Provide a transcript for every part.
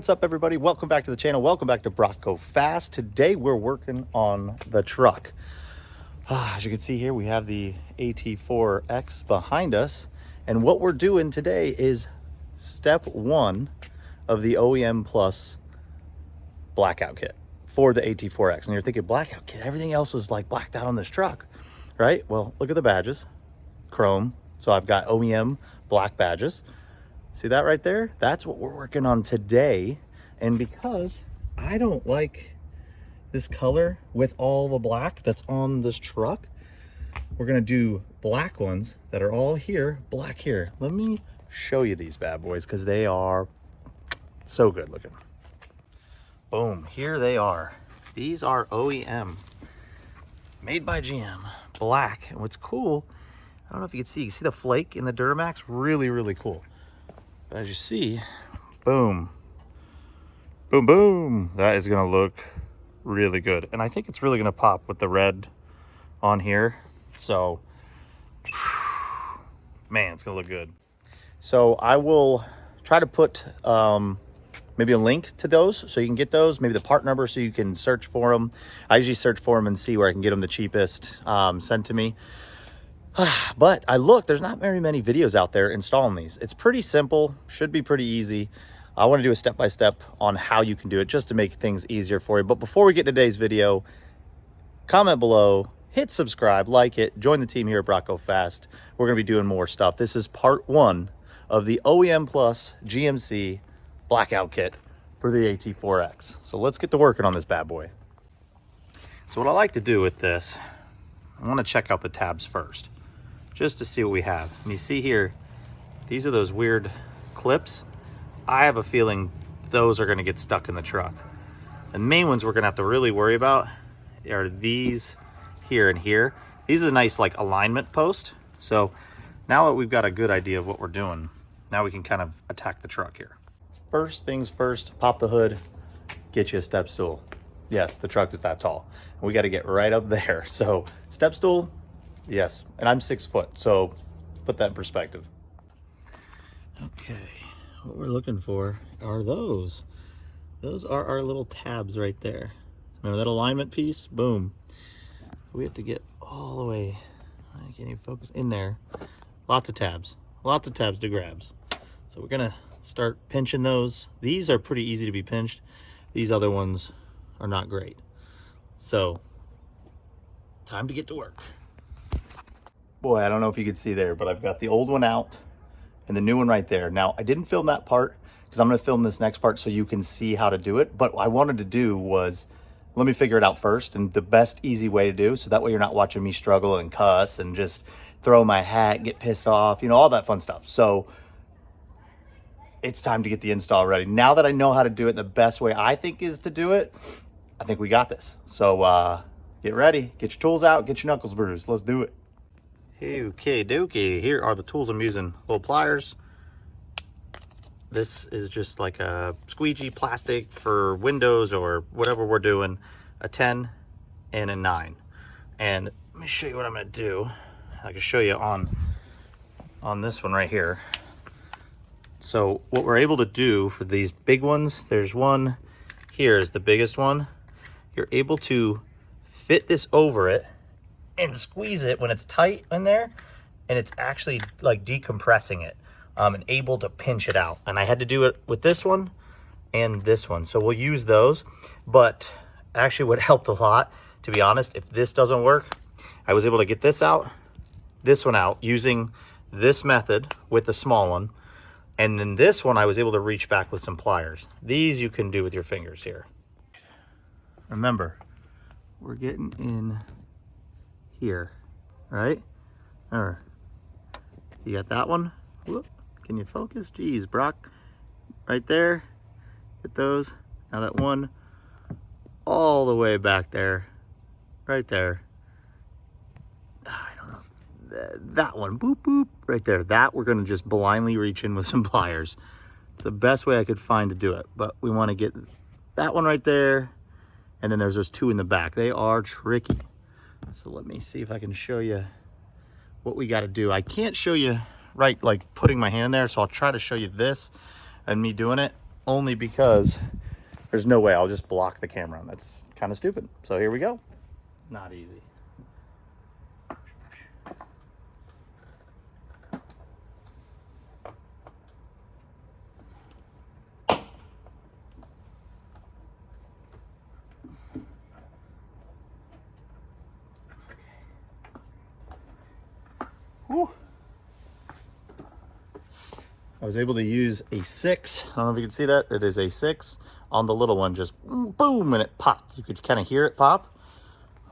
What's up, everybody? Welcome back to the channel. Welcome back to Brock Go Fast. Today we're working on the truck. As you can see here, we have the AT4-X behind us, and what we're doing today is step one of the OEM Plus blackout kit for the AT4-X. And you're thinking, blackout kit, everything else is like blacked out on this truck, right? Well, look at the badges, chrome. So I've got OEM black badges. See that right there? That's what we're working on today. And because I don't like this color with all the black that's on this truck, we're gonna do black ones that are all here, black here. Let me show you these bad boys because they are so good looking. Boom, here they are. These are OEM, made by GM, black. And what's cool, I don't know if you can see the flake in the Duramax? Really, really cool. But as you see, boom, boom, boom. That is gonna look really good. And I think it's really gonna pop with the red on here. So, man, it's gonna look good. So I will try to put maybe a link to those so you can get those, maybe the part number so you can search for them. I usually search for them and see where I can get them the cheapest sent to me. But I look, there's not very many videos out there installing these. It's pretty simple, should be pretty easy. I want to do a step-by-step on how you can do it just to make things easier for you. But before we get to today's video, comment below, hit subscribe, like it, join the team here at Brock Go Fast. We're going to be doing more stuff. This is part one of the OEM Plus GMC blackout kit for the AT4-X. So let's get to working on this bad boy. So what I like to do with this, I want to check out the tabs first, just to see what we have. And you see here, these are those weird clips. I have a feeling those are gonna get stuck in the truck. The main ones we're gonna have to really worry about are these here and here. These are a nice like alignment post. So now that we've got a good idea of what we're doing, now we can kind of attack the truck here. First things first, pop the hood, get you a step stool. Yes, the truck is that tall. And we gotta get right up there. So step stool, yes, and I'm 6 foot, so put that in perspective. Okay, what we're looking for are those. Those are our little tabs right there. Remember that alignment piece? Boom. We have to get all the way, I can't even focus, in there. Lots of tabs to grabs. So we're gonna start pinching those. These are pretty easy to be pinched. These other ones are not great. So, time to get to work. Boy, I don't know if you could see there, but I've got the old one out and the new one right there. Now, I didn't film that part because I'm gonna film this next part so you can see how to do it. But what I wanted to do was, let me figure it out first, and the best easy way to do, so that way you're not watching me struggle and cuss and just throw my hat, get pissed off, you know, all that fun stuff. So it's time to get the install ready. Now that I know how to do it, the best way I think is to do it, I think we got this. So get ready, get your tools out, get your knuckles bruised. Let's do it. Okay, dokie. Here are the tools I'm using. Little pliers. This is just like a squeegee plastic for windows or whatever we're doing. A 10 and a 9. And let me show you what I'm gonna do. I can show you on this one right here. So what we're able to do for these big ones, there's one here is the biggest one. You're able to fit this over it and squeeze it when it's tight in there, and it's actually like decompressing it and able to pinch it out. And I had to do it with this one and this one, so we'll use those. But actually what helped a lot, to be honest, if this doesn't work, I was able to get this one out using this method with the small one. And then this one, I was able to reach back with some pliers. These you can do with your fingers here. Remember, we're getting in here, right? You got that one? Whoop. Can you focus? Geez, Brock, right there. Get those. Now that one all the way back there, right there. I don't know. That one, boop, boop, right there. That we're gonna just blindly reach in with some pliers. It's the best way I could find to do it, but we wanna get that one right there, and then there's those two in the back. They are tricky. So let me see if I can show you what we gotta do. I can't show you right, like putting my hand in there, so I'll try to show you this and me doing it. only because there's no way I'll just block the camera. That's kind of stupid. So here we go. Not easy. Whew. I was able to use a 6. I don't know if you can see that. It is a 6 on the little one. Just boom, and it popped. You could kind of hear it pop.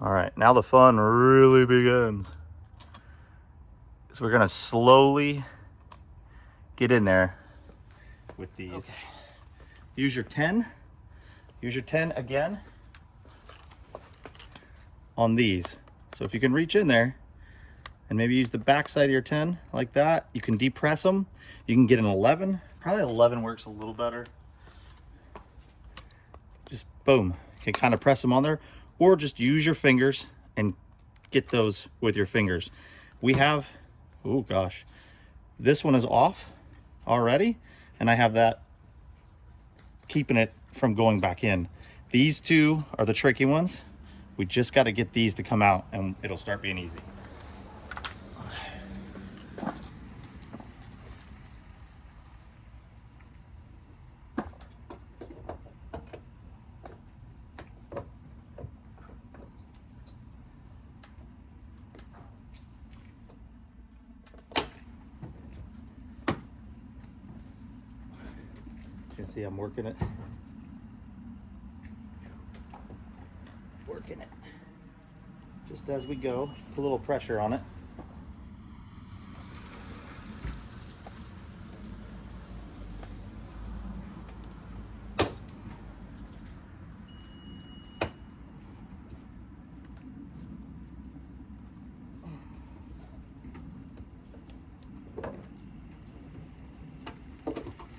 All right, now the fun really begins. So we're gonna slowly get in there with these. Okay. Use your 10. Use your 10 again on these. So if you can reach in there and maybe use the back side of your 10 like that, you can depress them. You can get an 11. Probably 11 works a little better. Just boom. You can kind of press them on there, or just use your fingers and get those with your fingers. We have, oh gosh, this one is off already, and I have that keeping it from going back in. These two are the tricky ones. We just got to get these to come out and it'll start being easy. You can see I'm working it. Working it. Just as we go, put a little pressure on it.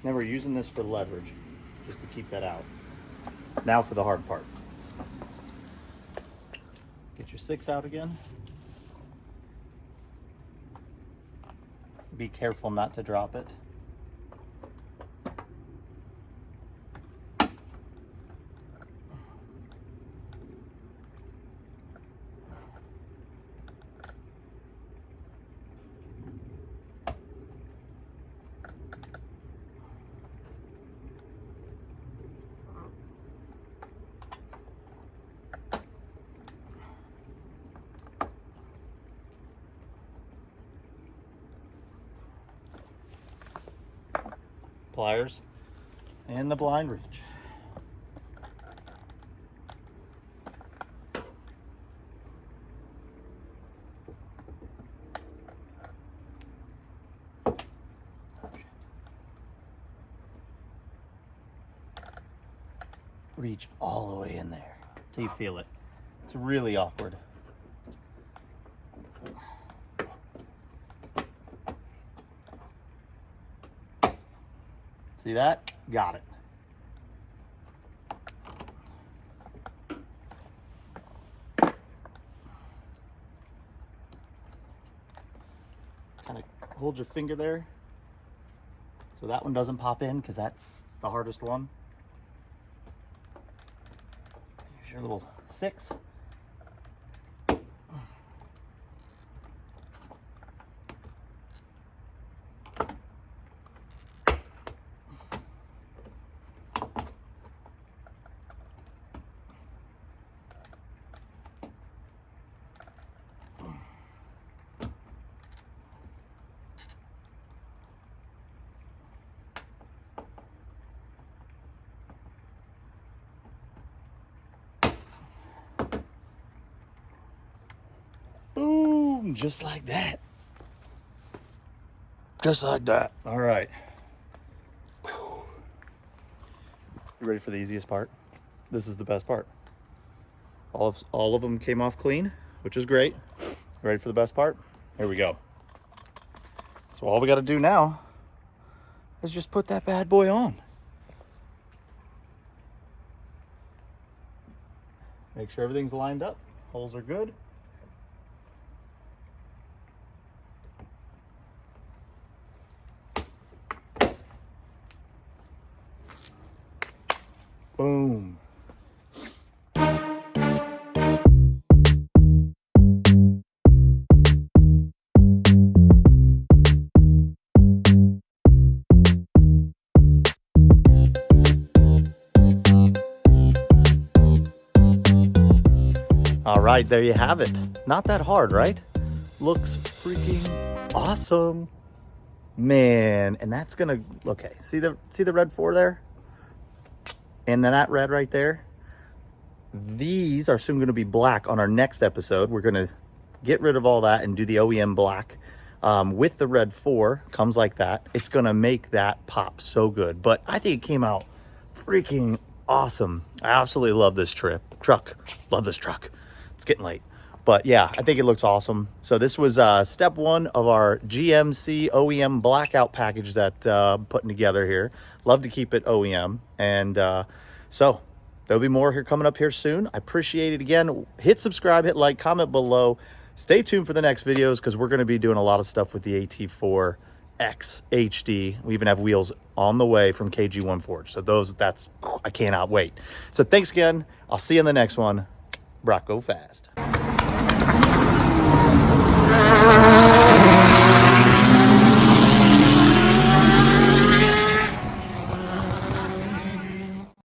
Now we're using this for leverage, just to keep that out. Now for the hard part. Get your 6 out again. Be careful not to drop it. Pliers and the blind reach. Reach all the way in there till you feel it. It's really awkward. See that? Got it. Kind of hold your finger there so that one doesn't pop in, because that's the hardest one. Here's your little 6. Boom, just like that. Just like that. All right. You ready for the easiest part? This is the best part. All of them came off clean, which is great. Ready for the best part? Here we go. So all we got to do now is just put that bad boy on. Make sure everything's lined up. Holes are good. Boom. All right, there you have it. Not that hard, right? Looks freaking awesome. Man, and that's gonna, okay, see the red 4 there? And then that red right there? These are soon gonna be black on our next episode. We're gonna get rid of all that and do the OEM black with the red 4, comes like that. It's gonna make that pop so good. But I think it came out freaking awesome. I absolutely love this truck. Love this truck. It's getting late. But yeah, I think it looks awesome. So this was step 1 of our GMC OEM blackout package that I'm putting together here. Love to keep it OEM. And so there'll be more here coming up here soon. I appreciate it. Again, hit subscribe, hit like, comment below. Stay tuned for the next videos because we're going to be doing a lot of stuff with the AT4-X HD. We even have wheels on the way from KG1 Forge. So I cannot wait. So thanks again. I'll see you in the next one. Brock, go fast.